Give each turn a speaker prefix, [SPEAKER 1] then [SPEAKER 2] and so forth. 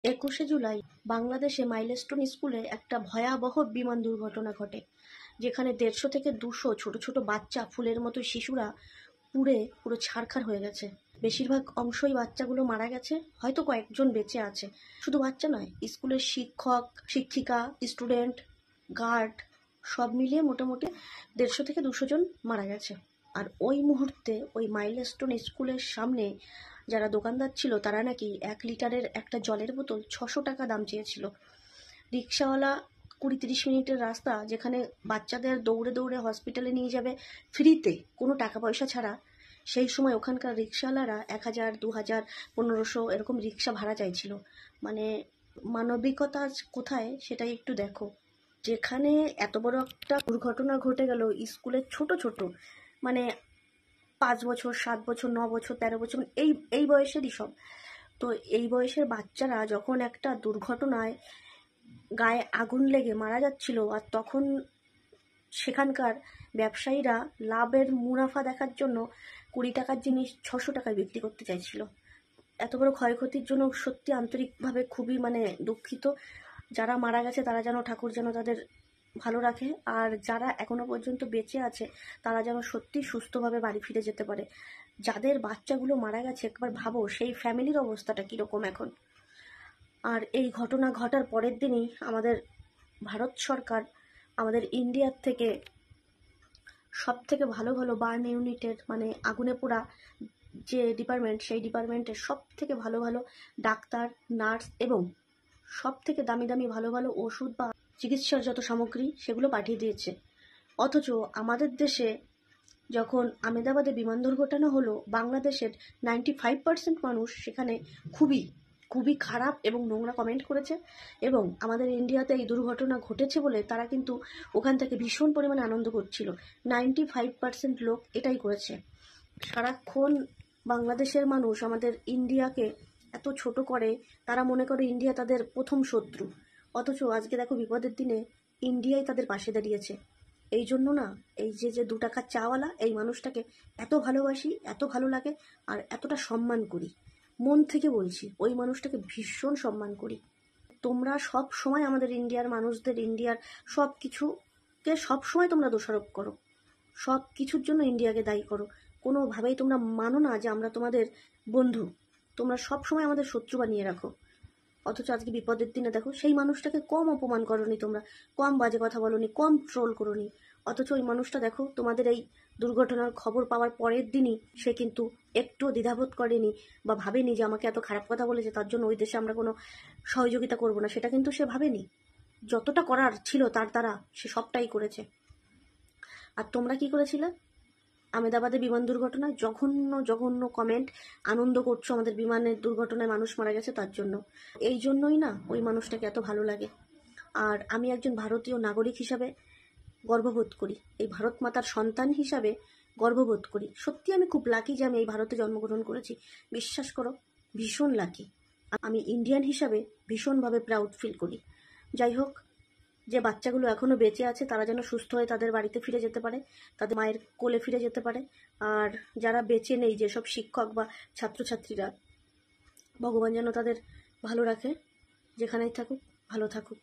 [SPEAKER 1] 21শে জুলাই বাংলাদেশে মাইলস্টোন স্কুলে একটা ভয়াবহ বিমান দুর্ঘটনা ঘটে, যেখানে 150 থেকে 200 ছোট ছোট বাচ্চা ফুলের মতো শিশুরা পুড়ে পুরো ছারখার হয়ে গেছে। বেশিরভাগ অংশই বাচ্চাগুলো মারা গেছে, হয়তো কয়েকজন বেঁচে আছে। শুধু বাচ্চা নয়, স্কুলের শিক্ষক, শিক্ষিকা, স্টুডেন্ট, গার্ড সব মিলিয়ে মোটামুটি 150 থেকে 200 জন মারা গেছে। আর ওই মুহূর্তে ওই মাইলস্টোন স্কুলের সামনে যারা দোকানদার ছিল তারা নাকি 1 লিটারের একটা জলের বোতল 600 টাকা দাম চেয়েছিল। রিক্সাওয়ালা 20-30 মিনিটের রাস্তা, যেখানে বাচ্চাদের দৌড়ে দৌড়ে হসপিটালে নিয়ে যাবে ফ্রিতে, কোনো টাকা পয়সা ছাড়া, সেই সময় ওখানকার রিক্সাওয়ালারা 1000, 2000, 1500 এরকম রিক্সা ভাড়া চাইছিল। মানে মানবিকতা কোথায় সেটাই একটু দেখো। যেখানে এত বড় একটা দুর্ঘটনা ঘটে গেল স্কুলের ছোট ছোট, মানে 5 বছর, 7 বছর, 9 বছর, 13 বছর, এই বয়সেরই সব। তো এই বয়সের বাচ্চারা যখন একটা দুর্ঘটনায় গায়ে আগুন লেগে মারা যাচ্ছিল, আর তখন সেখানকার ব্যবসায়ীরা লাভের মুনাফা দেখার জন্য 20 টাকার জিনিস 600 টাকায় বিক্রি করতে চাইছিল। এত বড় ক্ষয়ক্ষতির জন্য সত্যি আন্তরিকভাবে খুবই দুঃখিত। যারা মারা গেছে তারা যেন ঠাকুর যেন তাদের ভালো রাখে, আর যারা এখনো পর্যন্ত বেঁচে আছে তারা যেন সত্যি সুস্থভাবে বাড়ি ফিরে যেতে পারে। যাদের বাচ্চাগুলো মারা গেছে একবার ভাবো সেই ফ্যামিলির অবস্থাটা কীরকম এখন। আর এই ঘটনা ঘটার পরের দিনই আমাদের ভারত সরকার আমাদের ইন্ডিয়ার থেকে সব থেকে ভালো ভালো বার্ন ইউনিটের, আগুনে পোড়া যে ডিপার্টমেন্ট, সেই ডিপার্টমেন্টের সব থেকে ভালো ভালো ডাক্তার, নার্স এবং সব থেকে দামি দামি ভালো ভালো ওষুধ বা চিকিৎসার যত সামগ্রী সেগুলো পাঠিয়ে দিয়েছে। অথচ আমাদের দেশে যখন আহমেদাবাদে বিমান দুর্ঘটনা হলো, বাংলাদেশের 95% মানুষ সেখানে খুবই খুবই খারাপ এবং নোংরা কমেন্ট করেছে, এবং আমাদের ইন্ডিয়াতে এই দুর্ঘটনা ঘটেছে বলে তারা কিন্তু ওখান থেকে ভীষণ পরিমাণে আনন্দ করছিল। 95% লোক এটাই করেছে। সারাক্ষণ বাংলাদেশের মানুষ আমাদের ইন্ডিয়াকে এত ছোট করে, তারা মনে করে ইন্ডিয়া তাদের প্রথম শত্রু। অথচ আজকে দেখো বিপদের দিনে ইন্ডিয়াই তাদের পাশে দাঁড়িয়েছে। এই জন্য না, এই যে 2 টাকার চাওয়ালা, এই মানুষটাকে এত ভালোবাসি, এত ভালো লাগে, আর এতটা সম্মান করি। মন থেকে বলছি, ওই মানুষটাকে ভীষণ সম্মান করি। তোমরা সব সময় আমাদের ইন্ডিয়ার মানুষদের, ইন্ডিয়ার সব কিছুকে সব সময় তোমরা দোষারোপ করো, সব কিছুর জন্য ইন্ডিয়াকে দায়ী করো। কোনোভাবেই তোমরা মানো না যে আমরা তোমাদের বন্ধু। তোমরা সব সময় আমাদের শত্রু বানিয়ে রাখো। অথচ আজকে বিপদের দিনে দেখো সেই মানুষটাকে কম অপমান করনি তোমরা, কম বাজে কথা বলনি, কম ট্রোল করনি। অথচ ওই মানুষটা দেখো তোমাদের এই দুর্ঘটনার খবর পাওয়ার পরের দিনই সে কিন্তু একটুও দ্বিধাবোধ করেনি বা ভাবেনি যে আমাকে এত খারাপ কথা বলেছে তার জন্য ওই দেশে আমরা কোনো সহযোগিতা করব না, সেটা কিন্তু সে ভাবেনি। যতটা করার ছিল তার দ্বারা সে সবটাই করেছে। আর তোমরা কি করেছিলে? আহমেদাবাদে বিমান দুর্ঘটনায় জঘন্য জঘন্য কমেন্ট, আনন্দ করছো আমাদের বিমানের দুর্ঘটনায় মানুষ মারা গেছে তার জন্য। এই জন্যই না ওই মানুষটাকে এত ভালো লাগে। আর আমি একজন ভারতীয় নাগরিক হিসাবে গর্ববোধ করি, এই ভারত মাতার সন্তান হিসাবে গর্ববোধ করি। সত্যি আমি খুব লাকি যে আমি এই ভারতে জন্মগ্রহণ করেছি। বিশ্বাস করো, ভীষণ লাকি। আমি ইন্ডিয়ান হিসাবে ভীষণভাবে প্রাউড ফিল করি। যাই হোক, যে বাচ্চাগুলো এখনো বেঁচে আছে তারা যেন সুস্থ হয়ে তাদের বাড়িতে ফিরে যেতে পারে, তাদের মায়ের কোলে ফিরে যেতে পারে। আর যারা বেঁচে নেই, যেসব শিক্ষক বা ছাত্রছাত্রীরা, ভগবান যেন তাদের ভালো রাখে, যেখানেই থাকুক ভালো থাকুক।